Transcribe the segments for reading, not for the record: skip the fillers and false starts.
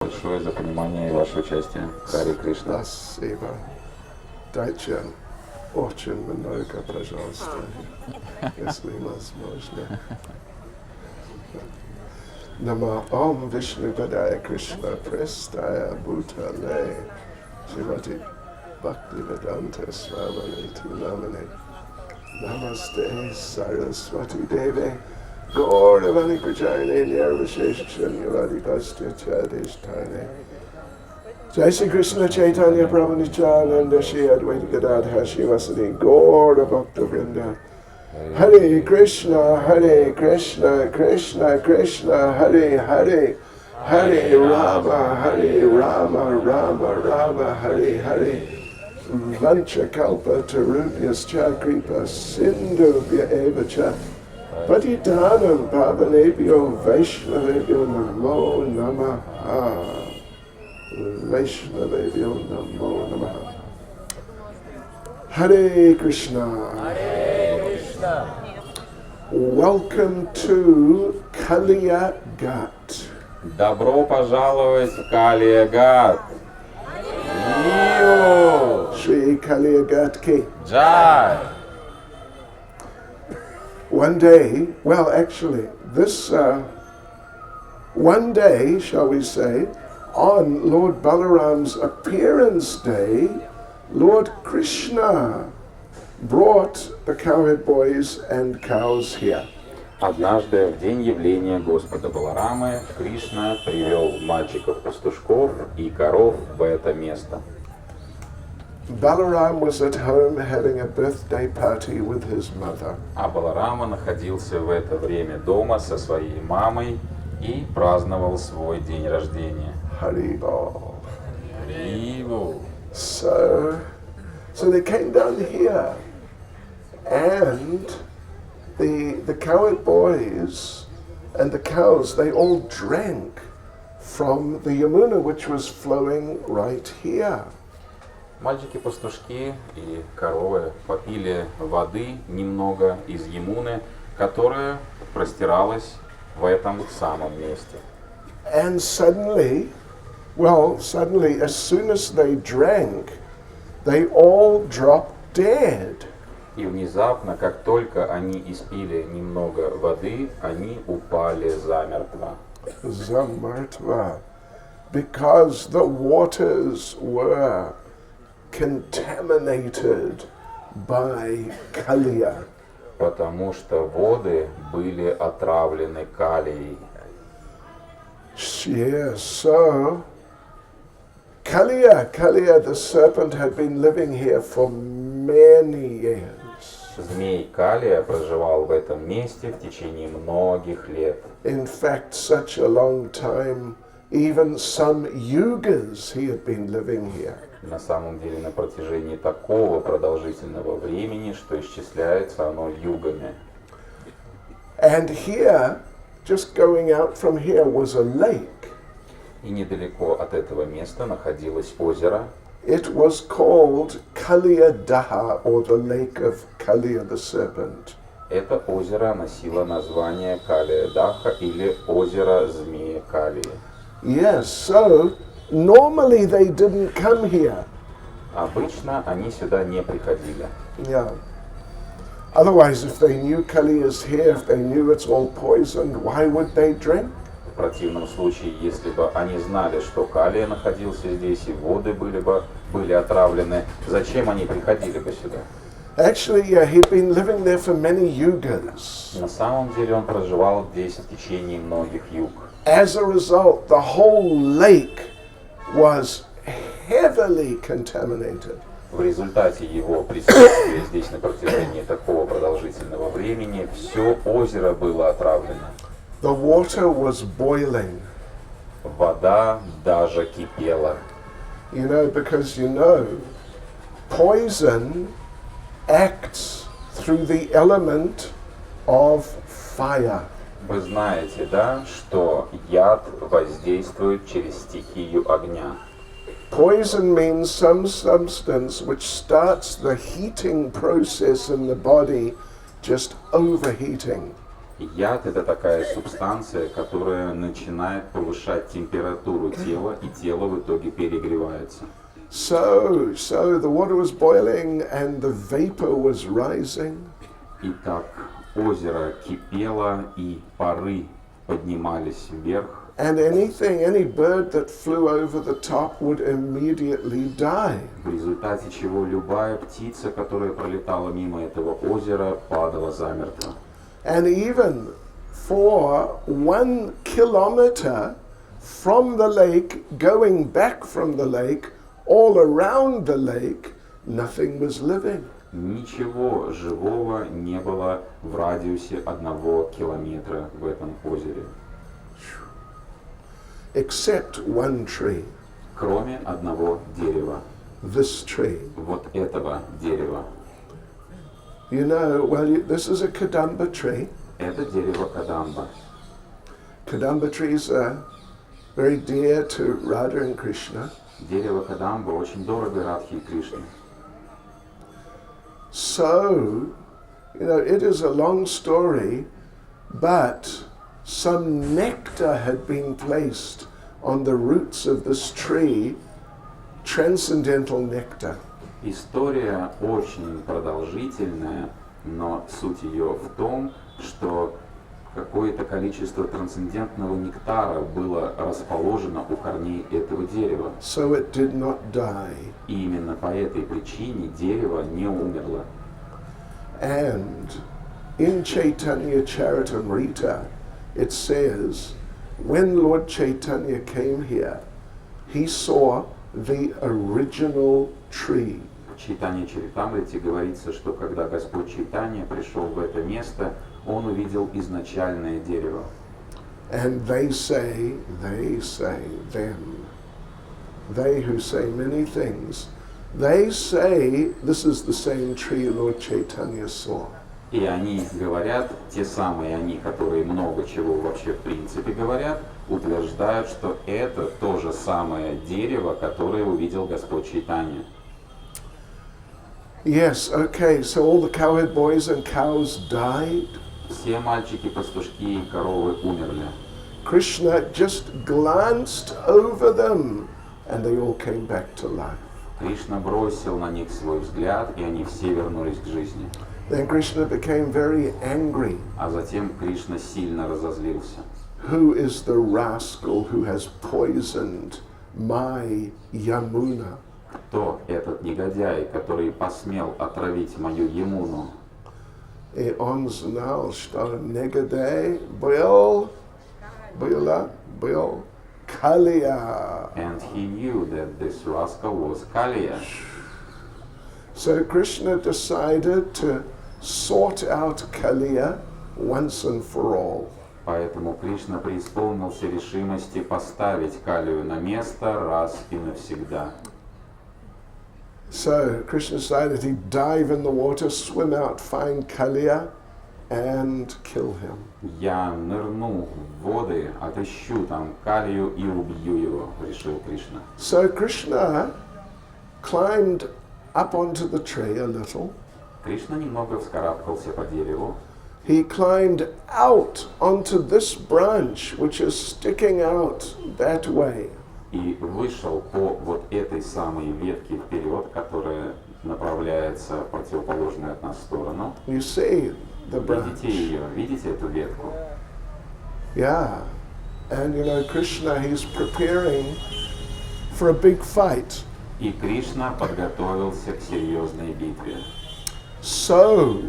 Большое за понимание и ваше участие. Харе Кришна. Спасибо. Дайте очень много, пожалуйста, если возможно. Нама Ом Вишну Падая Кришна Престая Бхутале Шримати Бхактивиданта Swamini Tunamani Namaste Saraswati Devi Gauravani Prajayane Nirvasheshan Yuradi Pastya Chadishtane Jai Shri Krishna Chaitanya Prabhu Nityananda Shri Advaita Gadadhar Shivasadi Gaura Bhakta Vrinda Hare Krishna, Krishna Krishna, Hare Hare, Hare Rama, Rama, Hare Hare. Vancha kalpa tarubhyas cha kripa sindhubhya eva cha. Patitanam pavanebhyo vaishnavebhyo namo namaha. Vaishnavebhyo namo namaha. Hare Krishna. Welcome to Kaliya Ghat. Добро пожаловать в Калия Гhat. Shri Kaliya Ghat ki. Джай. One day, well actually, one day, shall we say, on Lord Balaram's appearance day, Lord Krishna brought the cowherd boys and cows here. Однажды в день явления Господа Баларамы Кришна привел мальчиков-пастушков и коров в это место. Balaram was at home having a birthday party with his mother. А Баларама находился в это время дома со своей мамой и праздновал свой день рождения. Haribol. Харибол. So they came down here, and the cowherd boys and the cows, they all drank from the Yamuna, which was flowing right here. Мальчики-пастушки и коровы попили воды немного из Ямуны, которая простиралась в этом самом месте. And suddenly, as soon as they drank, they all dropped dead. И внезапно, как только они испили немного воды, они упали замертво. Zamartva. Because the waters were contaminated by Kaliya. Потому что воды были отравлены калией. Yes, so Kaliya the serpent had been living here for many years. Змей Калия проживал в этом месте в течение многих лет. In fact, such a long time, even some yugas he had been living here. На самом деле на протяжении такого продолжительного времени, что исчисляется оно югами. And here, just going out from here, was a lake. И недалеко от этого места находилось озеро. It was called Kaliya Daha, or the lake of Kaliya the serpent. Это озеро носило название Калия Даха или озеро Змея Калии. Yes, so normally they didn't come here. Обычно они сюда не приходили. Yeah. Otherwise, if they knew Kaliya's here, if they knew it's all poisoned, why would they drink? В противном случае, если бы они знали, что Калия находился здесь и воды были отравлены, зачем они приходили бы сюда? Actually, yeah, he'd been living there for many yugas. На самом деле он проживал здесь в течение многих юг. As a result, the whole lake was heavily contaminated. В результате его присутствия здесь на протяжении такого продолжительного времени все озеро было отравлено. The water was boiling. Вода даже кипела. Because poison acts through the element of fire. Вы знаете, да, что яд воздействует через стихию огня. Poison means some substance which starts the heating process in the body just overheating. Яд — это такая субстанция, которая начинает повышать температуру тела, и тело в итоге перегревается. So the water was boiling and the vapor was rising. Итак, озеро кипело, и пары поднимались вверх. And any bird that flew over the top would immediately die. В результате чего любая птица, которая пролетала мимо этого озера, падала замертво. And even for 1 kilometer from the lake, going back from the lake, all around the lake, nothing was living. Ничего живого не было в радиусе 1 километра в этом озере. Except one tree. Кроме одного дерева. This tree. Вот этого дерева. You know, this is a Kadamba tree. Это дерево Кадамба. Kadamba trees are very dear to Radha and Krishna. Дерево Кадамба очень дорого Радхе и Кришне. So, it is a long story, but some nectar had been placed on the roots of this tree, transcendental nectar. История очень продолжительная, но суть ее в том, что какое-то количество трансцендентного нектара было расположено у корней этого дерева. So it did not die. И именно по этой причине дерево не умерло. And in Chaitanya Charitamrita, it says, when Lord Chaitanya came here, he saw the original tree. В Чайтанья Чаритамрите говорится, что когда Господь Чайтанья пришел в это место, он увидел изначальное дерево. And they say, them, they who say many things, they say this is the same tree Lord Chaitanya saw. И они говорят, те самые они, которые много чего вообще в принципе говорят, утверждают, что это то же самое дерево, которое увидел Господь Чайтанья. Yes, okay, so all the cowherd boys and cows died. Все мальчики, пастушки и коровы умерли. Krishna just glanced over them and they all came back to life. Кришна бросил на них свой взгляд, и они все вернулись к жизни. Then Krishna became very angry. А затем Кришна сильно разозлился. Who is the rascal who has poisoned my Yamuna? Кто этот негодяй, который посмел отравить мою Ямуну? И он знал, что негодяй был Kaliya. And he knew that this rascal was Kaliya. So Krishna decided to sort out Kaliya once and for all. Поэтому Кришна преисполнился решимости поставить Калию на место раз и навсегда. So Krishna decided he'd dive in the water, swim out, find Kaliya, and kill him. Я нырну в воды, отыщу там Калию и убью его, решил Кришна. So Krishna climbed up onto the tree a little. Кришна немного вскарабкался по дереву. He climbed out onto this branch, which is sticking out that way. И вышел по вот этой самой ветке вперед, которая направляется в противоположную от нас сторону. You see the branch? Видите ее? Видите эту ветку? Yeah. And Krishna, he's preparing for a big fight. И Кришна подготовился к серьезной битве. So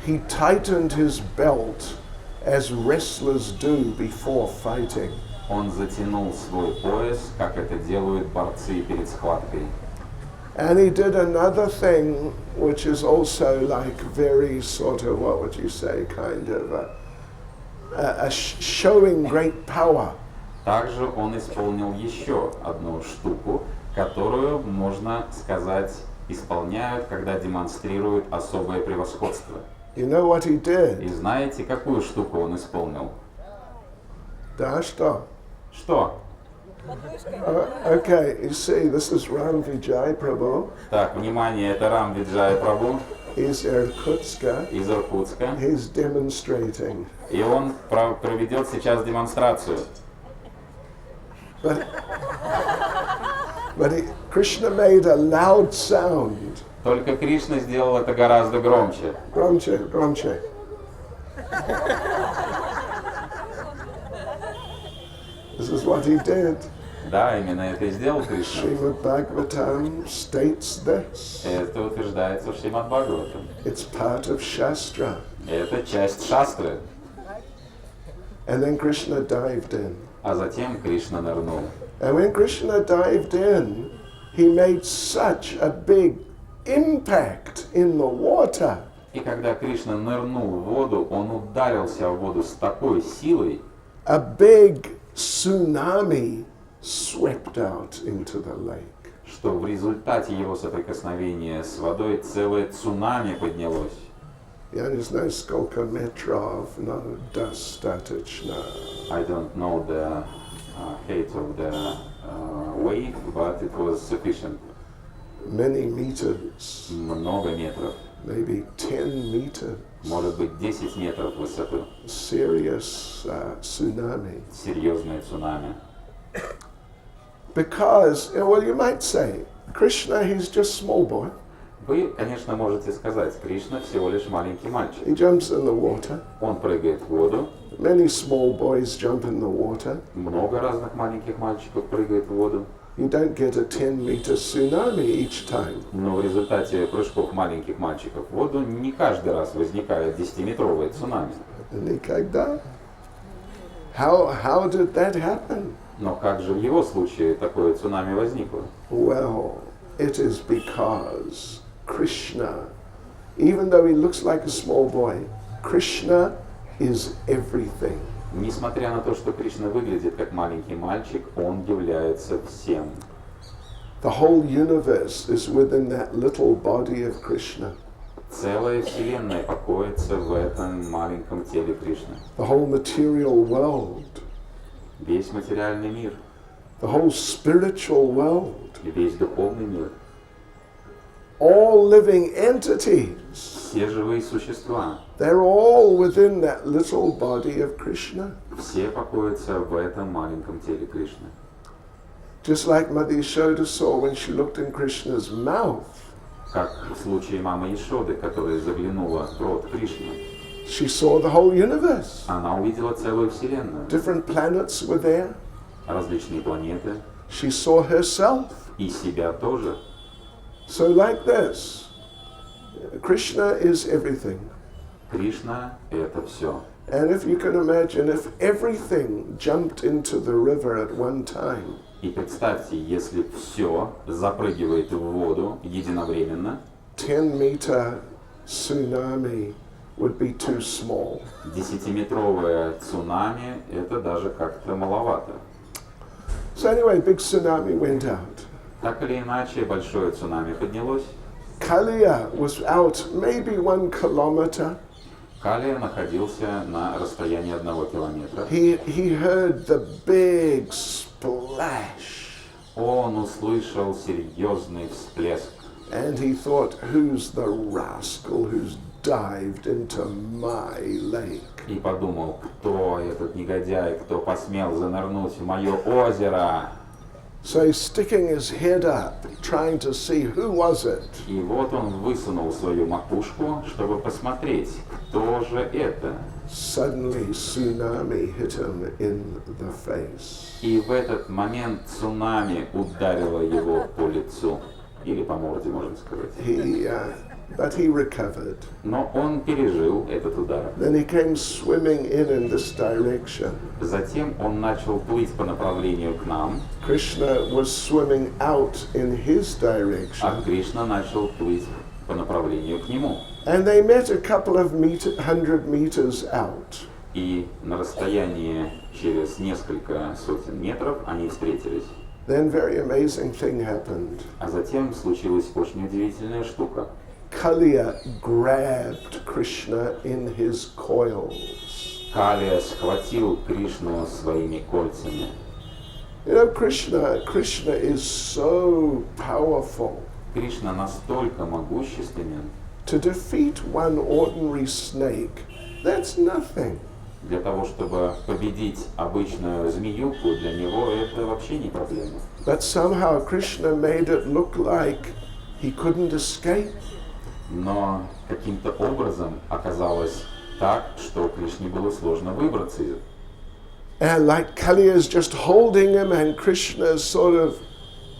he tightened his belt as wrestlers do before fighting. Он затянул свой пояс, как это делают борцы перед схваткой. And he did another thing, which is also like very sort of, what would you say, kind of showing great power. Также он исполнил еще одну штуку, которую, можно сказать, исполняют, когда демонстрируют особое превосходство. You know what he did? И знаете, какую штуку он исполнил? Да, что? Что? Okay, you see, this is Ram Vijay Prabhu. Так, внимание, это Рам Виджай Прабhu. He's Irkutska. из Иркутска, He's demonstrating. и он проведет сейчас демонстрацию. But Krishna made a loud sound. Только Кришна сделал это гораздо громче. Gramche, gramche. This is what he did. Да, именно это и сделал Кришна. Srimad Bhagavatam states this. Это утверждается в Шримад Бхагаватам. It's part of Shastra. Это часть шастры. And then Krishna dived in. А затем Кришна нырнул. And when Krishna dived in, he made such a big impact in the water. И когда Кришна нырнул в воду, он ударился в воду с такой силой, A big tsunami swept out into the lake. что в результате его соприкосновения с водой целое цунами поднялось. Я не знаю, сколько метров, но достаточно. I don't know the height of the wave, but it was sufficient. Many meters, Много метров, maybe 10 meters. может быть 10 метров в высоту. Serious tsunami. Серьезное цунами. Because, well, you might say, Krishna, he's just small boy. Вы, конечно, можете сказать, Кришна всего лишь маленький мальчик. He jumps in the water. Он прыгает в воду, Many small boys jump in the water. много разных маленьких мальчиков прыгает в воду, You don't get a 10-meter tsunami each time. но в результате прыжков маленьких мальчиков в воду не каждый раз возникает 10-метровое цунами. Никогда. How did that happen? Но как же в его случае такое цунами возникло? Well, it is because Krishna, even though he looks like a small boy, Krishna is everything. Несмотря на то, что Кришна выглядит как маленький мальчик, он является всем. The whole universe is within that little body of Krishna. Целая вселенная покоится в этом маленьком теле Кришны. The whole material world, Весь материальный мир, the whole spiritual world, и весь духовный мир, all living entities, все живые существа, they're all within that little body of Krishna. все покоятся в этом маленьком теле Кришны. Just like Mother Yashoda saw when she looked in Krishna's mouth. Как в случае мамы Ешоды, которая заглянула в рот Кришны. She saw the whole universe. Она увидела целую вселенную, Different planets were there. различные планеты, She saw herself. и себя тоже. So like this, Krishna is everything. Кришна — это все. And if you can imagine, if everything jumped into the river at one time, И представьте, если все запрыгивает в воду единовременно, 10-meter tsunami would be too small. 10-метровое цунами — это даже как-то маловато. So anyway, big tsunami went out. Так или иначе, большое цунами поднялось. Kaliya was out maybe 1 kilometer. Калия находился на расстоянии 1 километра. He heard the big splash. Он услышал серьезный всплеск. And he thought, who's the rascal who's dived into my lake? И подумал, кто этот негодяй, кто посмел занырнуть в мое озеро. So he's sticking his head up, trying to see who was it. И вот он высунул свою макушку, чтобы посмотреть, кто же это. Suddenly, tsunami hit him in the face. И в этот момент цунами ударило его по лицу. Или по морде, можно сказать. But he recovered. Но он пережил этот удар. Then he came swimming in this direction. Затем он начал плыть по направлению к нам, Krishna was swimming out in his а direction. Кришна начал плыть по направлению к нему. And they met a couple of 100 meters out. И на расстоянии через несколько сотен метров они встретились. Then very amazing thing happened. А затем случилась очень удивительная штука. Kaliya grabbed Krishna in his coils. Калия схватил Кришну своими кольцами. You know, Krishna is so powerful. Кришна настолько могущественен, To defeat one ordinary snake, that's nothing. Для того, чтобы победить обычную змеюку, для него это вообще не проблема. But somehow Krishna made it look like he couldn't escape. Но каким-то образом оказалось так, что Кришне было сложно выбраться. And like Kaliya is just holding him and Krishna is sort of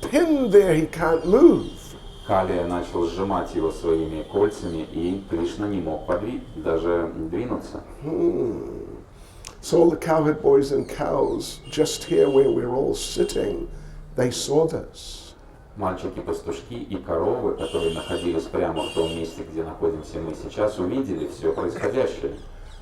pinned there, he can't move. Калия начал сжимать его своими кольцами, и Кришна не мог даже двинуться. So all the cowherd boys and cows, just here where we're all sitting, they saw this. Мальчики-пастушки и коровы, которые находились прямо в том месте, где находимся мы сейчас, увидели все происходящее.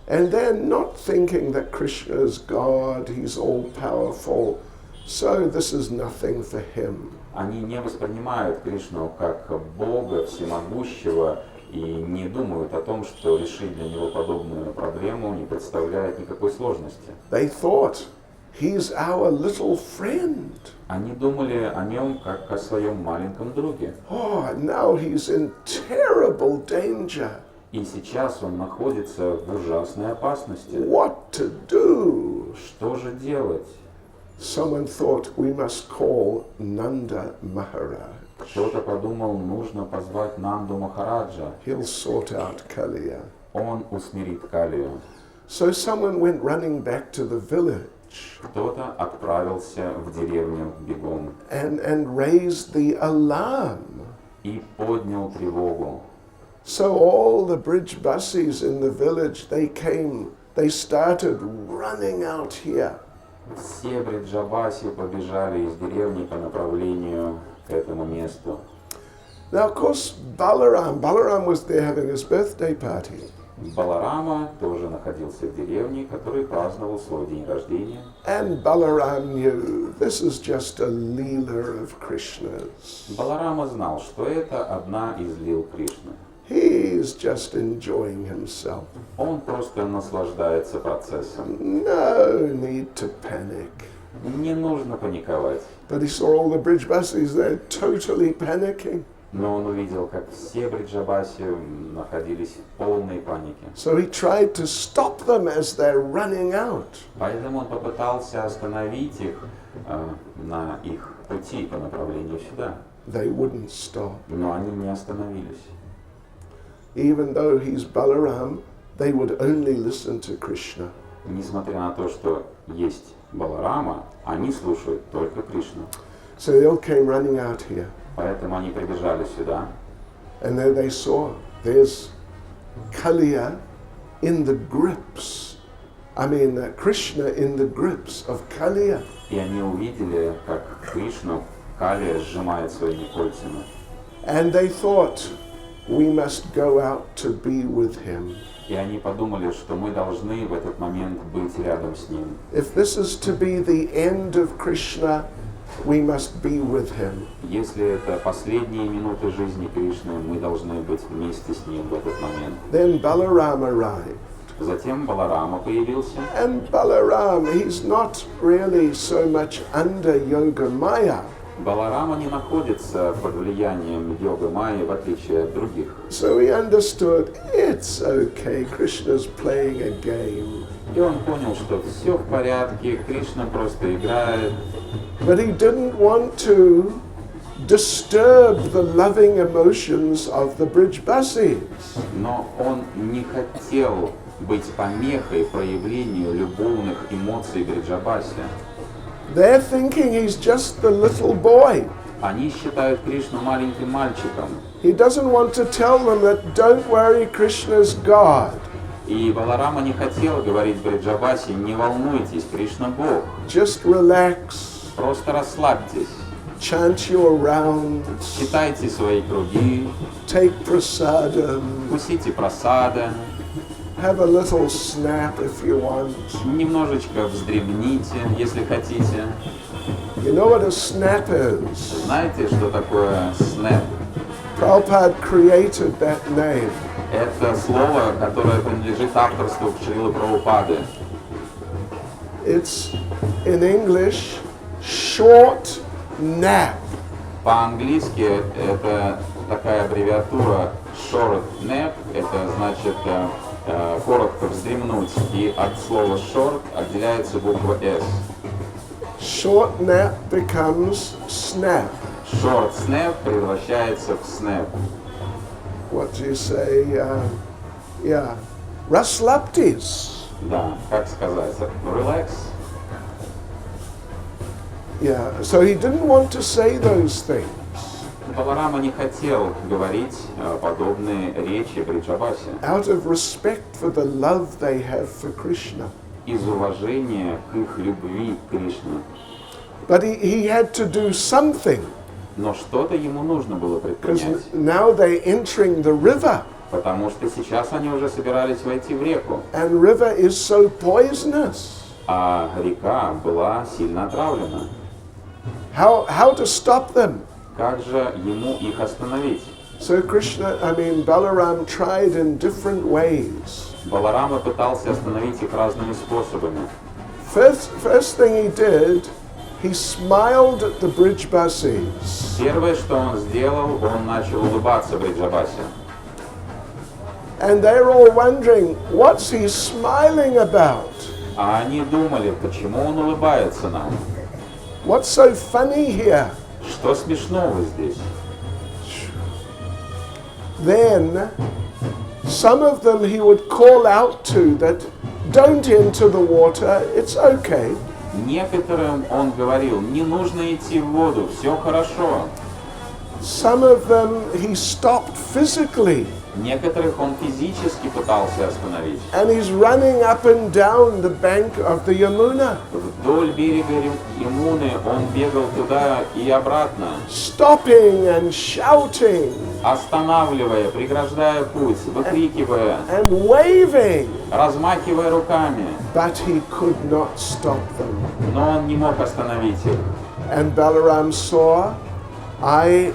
And they're not thinking that Krishna is God, he's all-powerful, so this is nothing for him. Они не воспринимают Кришну как Бога всемогущего и не думают о том, что решить для него подобную проблему не представляет никакой сложности. They thought, he's our little friend. Они думали о нем как о своем маленьком друге. Oh, now he's in terrible danger. И сейчас он находится в ужасной опасности. What to do? Что же делать? Someone thought we must call Nanda Maharaj. Кто-то подумал, нужно позвать Нанду Махараджа. He'll sort out Kaliya. Он усмирит Калию. So someone went running back to the village Кто-то отправился в деревню бегом and raised the alarm. и поднял тревогу. So all the bridge buses in the village, they started running out here. Все бриджабаси побежали из деревни по направлению к этому месту. Now, of course, Balaram was there having his birthday party. Баларама тоже находился в деревне, который праздновал свой день рождения. And Balaram knew this is just a leela of Krishna's. Баларама знал, что это одна из лил Кришны. He's just enjoying himself. Он просто наслаждается процессом. No need to panic. Не нужно паниковать. But he saw all the bridge buses, they're totally panicking. Но он увидел, как все бриджабаси находились в полной панике. So he tried to stop them as they're running out. Поэтому он попытался остановить их на их пути по направлению сюда. They wouldn't stop. Но они не остановились. Even though he's Balaram, they would only listen to Krishna. Несмотря на то, что есть Баларама, они слушают только Кришну. So they all came running out here. Поэтому они прибежали сюда. And there they saw, there's Kaliya in the grips. Krishna in the grips of Kaliya. И они увидели, как Кришну Калия сжимает своими кольцами. And they thought, we must go out to be with him. И они подумали, что мы должны в этот момент быть рядом с ним. If this is to be the end of Krishna, we must be with him. Если это последние минуты жизни Кришны, мы должны быть вместе с ним в этот момент. Then Balaram arrived. Затем Баларама появился. And Balaram, he's not really so much under Yoga Maya. Баларама не находится под влиянием йога майи, в отличие от других. So he understood, it's okay, Krishna's playing a game. И он понял, что все в порядке, Кришна просто играет. But he didn't want to disturb the loving emotions of the Brijbasis. Но он не хотел быть помехой проявлению любовных эмоций Бриджабаси. They're thinking he's just the little boy. Они считают Кришну маленьким мальчиком. He doesn't want to tell them that, don't worry, Krishna's God. И Баларама не хотел говорить Бриджабаси, не волнуйтесь, Кришна Бог. Just relax, Просто расслабьтесь, chant your rounds, читайте свои круги, take prasadam, вкусите прасада, have a little snap if you want. немножечко вздремните, если хотите. You know what a snap is? Знаете, что такое снэп? Prabhupada created that name. Это слово, которое принадлежит авторству Шрилы Прабхупады. It's, in English, short nap. По-английски это такая аббревиатура short nap, это значит коротко вздремнуть, и от слова short отделяется буква S. Short nap becomes snap. Short snap превращается в snap. What do you say? Yeah. Расслабьтесь. Да, как сказать? Relax. Yeah. So he didn't want to say those things. Баларама не хотел говорить подобные речи при Джабасе. Out of respect for the love they have for Krishna. Из уважения к их любви к Кришне. But he had to do something. Но что-то ему нужно было Because предпринять. now they're entering the river. Потому что сейчас они уже собирались войти в реку. And river is so poisonous. А река была сильно отравлена. How to stop them? Как же ему их остановить? So Balaram tried in different ways. Баларама пытался остановить их разными способами. First thing he did, he smiled at the Brijbasis. Первое, что он сделал, он начал улыбаться Бриджабасе. And they're all wondering, what's he smiling about? А они думали, почему он улыбается нам? What's so funny here? Что смешного здесь? Then, some of them he would call out to that, don't enter the water, it's okay. Некоторым он говорил, не нужно идти в воду, все хорошо. Some of them he stopped physically. Некоторых он физически пытался остановить. And he's running up and down the bank of the Yamuna. Вдоль берега Ямуны он бегал туда и обратно, Stopping and shouting останавливая, преграждая путь, выкрикивая, and waving. размахивая руками. But he could not stop them. Но он не мог остановить их. And Balaram saw, I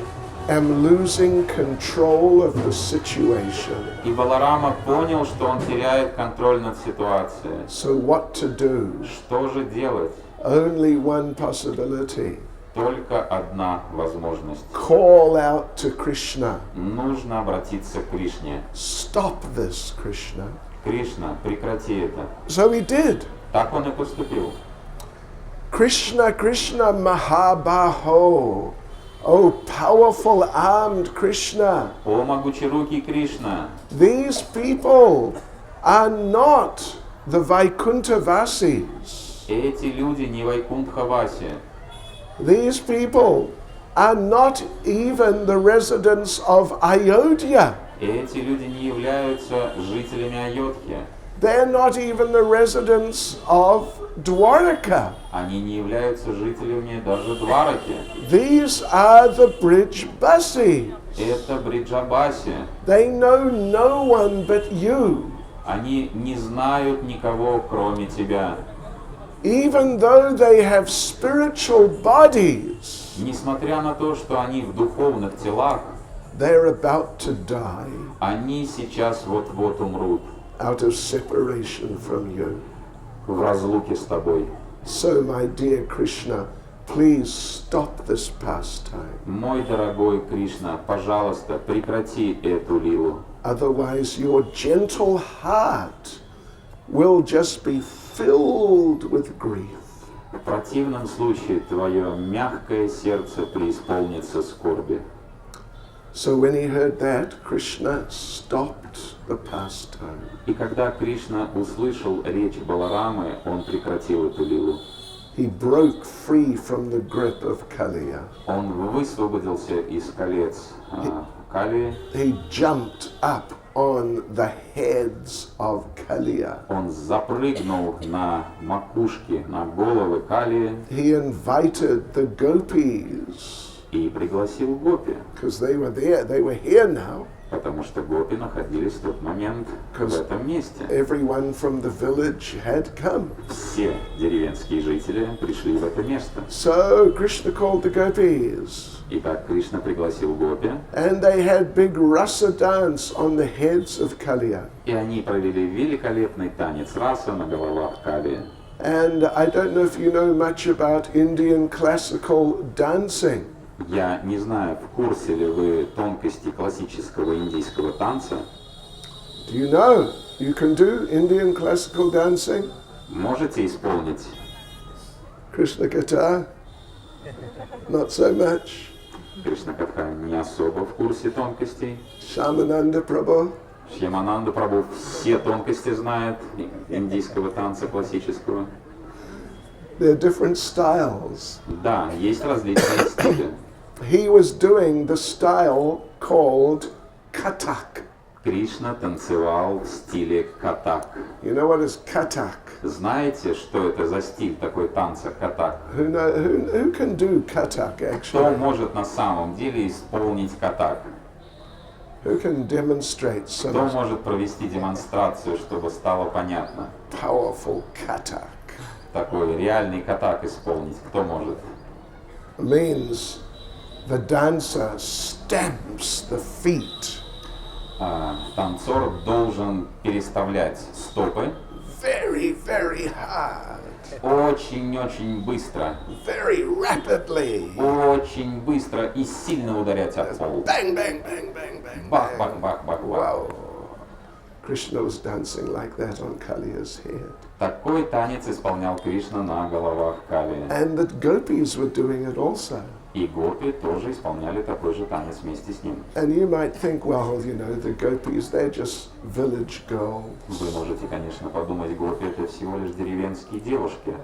am losing control of the situation. И Баларама понял, что он теряет контроль над ситуацией. So what to do? Что же делать? Only one possibility. Только одна возможность. Call out to Krishna. Нужно обратиться к Кришне. Stop this, Krishna. Кришна, прекрати это. So he did. Так он и поступил. Krishna, Krishna, Mahabaho. Oh, powerful armed Krishna. О, могучерукий Кришна, These people are not the Vaikuntavasis. эти люди не Вайкунтхаваси. These people are not even the residents of Ayodhya. Эти люди не являются жителями Айодхи. They're not even the residents of Dwaraka. Они не являются жителями даже Двараки. These are the Brijbasis. Это Бриджабаси. They know no one but you. Они не знают никого, кроме тебя. Even though they have spiritual bodies, Несмотря на то, что они в духовных телах, they're about to die они сейчас вот-вот умрут out of separation from you. в разлуке с тобой. So, my dear Krishna, please stop this pastime. Мой дорогой Кришна, пожалуйста, прекрати эту лилу. Otherwise, your gentle heart will just be filled with grief. В противном случае твое мягкое сердце преисполнится скорби. So when he heard that, Krishna stopped the pastime. И когда Кришна услышал речь Баларамы, он прекратил эту лилу. He broke free from the grip of Kaliya. Он высвободился из колец Калии. He jumped up on the heads of Kaliya. Он запрыгнул на макушки, на головы Калии He invited the gopis, и пригласил гопи, because they were there, they were here now. потому что гопи находились в тот момент в этом месте. Everyone from the village had come. Все деревенские жители пришли в это место. So Krishna called the gopis. И так Кришна пригласил гопи, And they had big rasa dance on the heads of Kaliya. и они провели великолепный танец раса на головах Калии. And I don't know if you know much about Indian classical dancing. Я не знаю, в курсе ли вы тонкости классического индийского танца. Do you know you can do Indian classical dancing? Можете исполнить Krishna Kata? Not so much. Кришна Катха не особо в курсе тонкостей. Shamananda Prabhu? Шьямананда Прабху все тонкости знает индийского танца классического. There are different styles. Да, есть различные стили. He was doing the style called Kathak. Кришна танцевал в стиле катак. You know what is Kathak? Знаете, что это за стиль такой танца катак? Who can do Kathak Кто actually? может на самом деле исполнить катак? Who can demonstrate Кто some может провести демонстрацию, чтобы стало понятно? powerful Kathak? Такой реальный катак исполнить. Кто может? Means the dancer stamps the feet Танцор должен переставлять стопы very, very hard, очень-очень быстро. very rapidly. Очень быстро и сильно ударять об пол. Bang, bang, bang, bang, bang. Бах, бах, бах, бах, бах. Wow. Krishna was dancing like that on Kaliya's head. Такой танец исполнял Кришна на головах Кали. And the gopis were doing it also. И гопи тоже исполняли такой же танец вместе с ним. And you might think, well, you know, the gopis, they're just village girls. Вы можете, конечно, подумать, гопи это всего лишь деревенские девушки.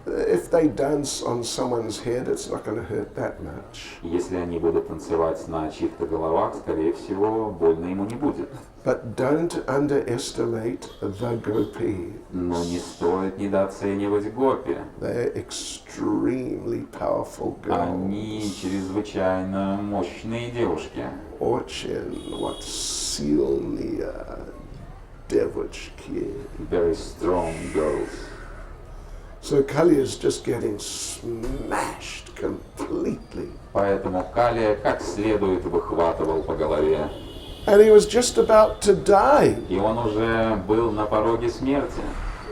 If they dance on someone's head, it's not going to hurt that much. Если они будут танцевать на чьих-то головах, скорее всего, больно ему не будет. But don't underestimate the gopi. Но не стоит недооценивать гопи. They're extremely powerful girls. Они чрезвычайно мощные девушки. Очень вот сильные девочки. Very strong girls. So Kaliya is just getting smashed completely. Поэтому Калия как следует выхватывал по голове. And he was just about to die И он уже был на пороге смерти.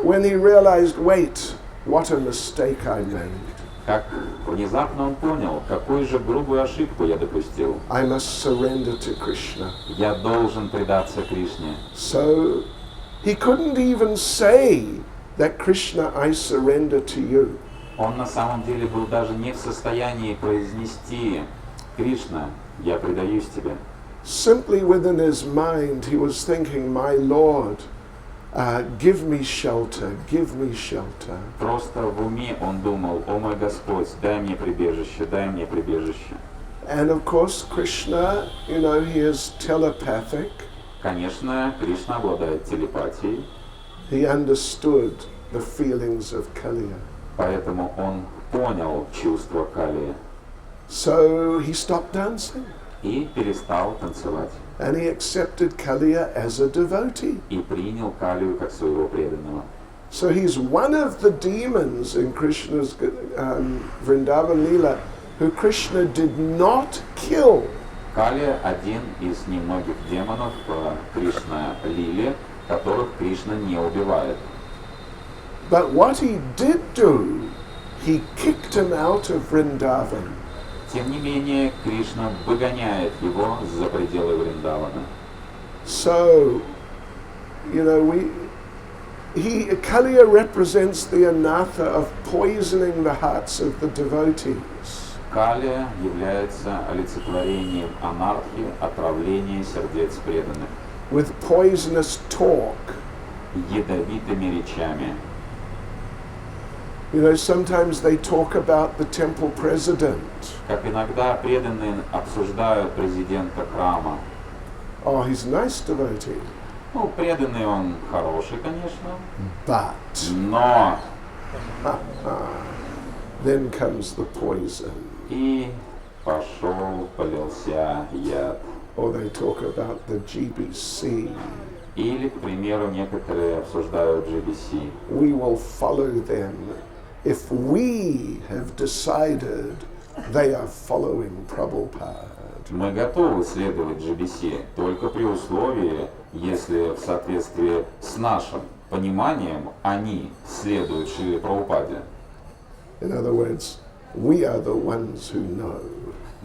when he realized, wait, what a mistake I made. Как внезапно он понял, какую же грубую ошибку я допустил. I must surrender to Krishna. Я должен предаться Кришне. So he couldn't even say that Krishna, I surrender to you. Он на самом деле был даже не в состоянии произнести: Кришна, я предаюсь тебе. Simply within his mind, he was thinking, my Lord, give me shelter, give me shelter. Просто в уме он думал: о мой Господь, дай мне прибежище, дай мне прибежище. And of course, Krishna, you know, he is telepathic. Конечно, Кришна обладает телепатией, He understood the feelings of Kaliya. поэтому он понял чувства Калии So he stopped dancing и перестал танцевать. and he accepted Kaliya as a devotee. И принял Калию как своего преданного. So he's one of the demons in Krishna's Vrndavan Leela who Krishna did not kill. Калия один из немногих демонов Кришна Лили, которых Кришна не убивает. But what he did do, he kicked him out of Vrndavan. Тем не менее, Кришна выгоняет его за пределы Вриндавана. So, you know, Kaliya represents the anartha of poisoning the hearts of the devotees. Калия является олицетворением анархии, отравления сердец преданных. With poisonous talk. Ядовитыми речами. You know, sometimes they talk about the temple president. Как иногда преданные обсуждают президента храма. Oh, he's a nice devotee. Ну, преданный он хороший, конечно, But но then comes the poison. и полился яд. Or they talk about the GBC. Или, к примеру, некоторые обсуждают GBC. We will follow them if we have decided they are following Prabhupada. Мы готовы следовать GBC только при условии, если в соответствии с нашим пониманием они следуют Шриле Прабхупаде. In other words, we are the ones who know.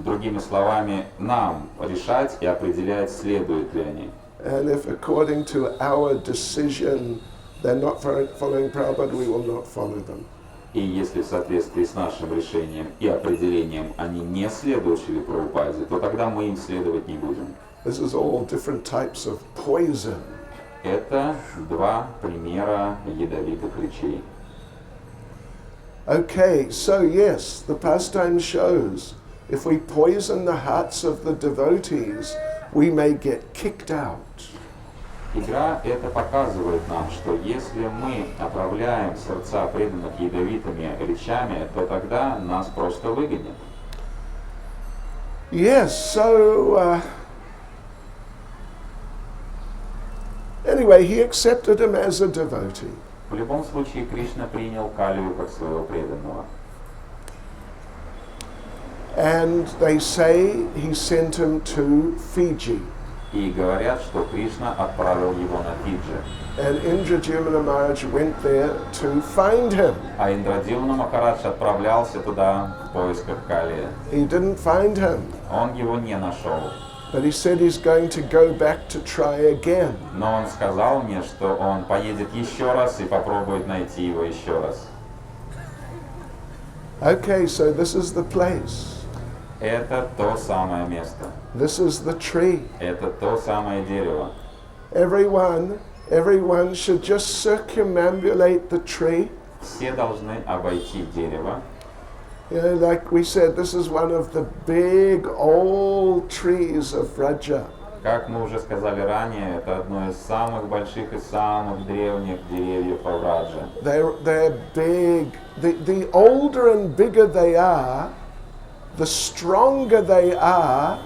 Другими словами, нам решать и определять, следуют ли они. And if according to our decision they're not following Prabhupada, we will not follow them. И если в соответствии с нашим решением и определением они не следуют Шриле Прабхупаде, то тогда мы им следовать не будем. This is all different types of poison. Это два примера ядовитых речей. Okay, so yes, the pastime shows if we poison the hearts of the devotees, we may get kicked out. Игра это показывает нам, что если мы отравляем сердца преданных ядовитыми речами, то тогда нас просто выгонят. Yes, so anyway, he accepted him as a devotee. В любом случае, Кришна принял Калию как своего преданного. And they say he sent him to Fiji. И говорят, что Кришна отправил его на Фиджи. And Indradyumna Maharaj went there to find him. А Индрадьюмна Махарадж отправлялся туда в поисках Калии. He didn't find him, Он его не нашел. but he said he's going to go back to try again. Но он сказал мне, что он поедет еще раз и попробует найти его еще раз. Okay, so this is the place. Это то самое место. This is the tree. Это то самое дерево. Everyone should just circumambulate the tree. Все должны обойти дерево. You know, like we said, this is one of the big old trees of Vraja. Как мы уже сказали ранее, это одно из самых больших и самых древних деревьев во Врадже. They're big. The older and bigger they are, the stronger they are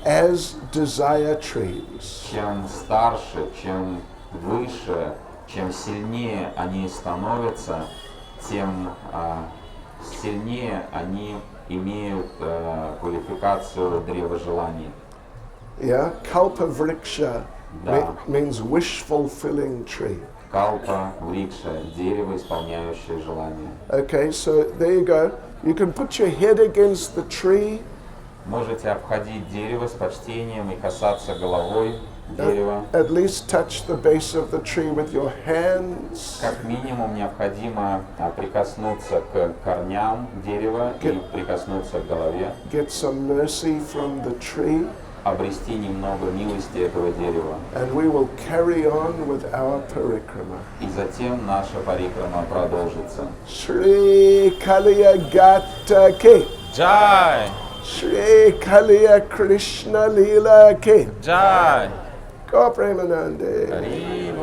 as desire trees. Чем старше, чем выше, чем сильнее они становятся, тем сильнее они имеют квалификацию древа желаний. Yeah, Kalpa Vriksha Да. means wish-fulfilling tree. Калпа, врикша, дерево, исполняющее желание. Okay, so there you go. You can put your head against the tree. Можете обходить дерево с почтением и касаться головой дерева. At least touch the base of the tree with your hands. Как минимум необходимо прикоснуться к корням дерева и прикоснуться к голове, Get some mercy from the tree. обрести немного милости этого дерева. And we will carry on with our Parikrama. И затем наша парикрама продолжится. Shri Kaliya Ghat Ki. Jai! Shri Kaliya Krishna Leela Ki. Jai! Go Premanande. Haribo!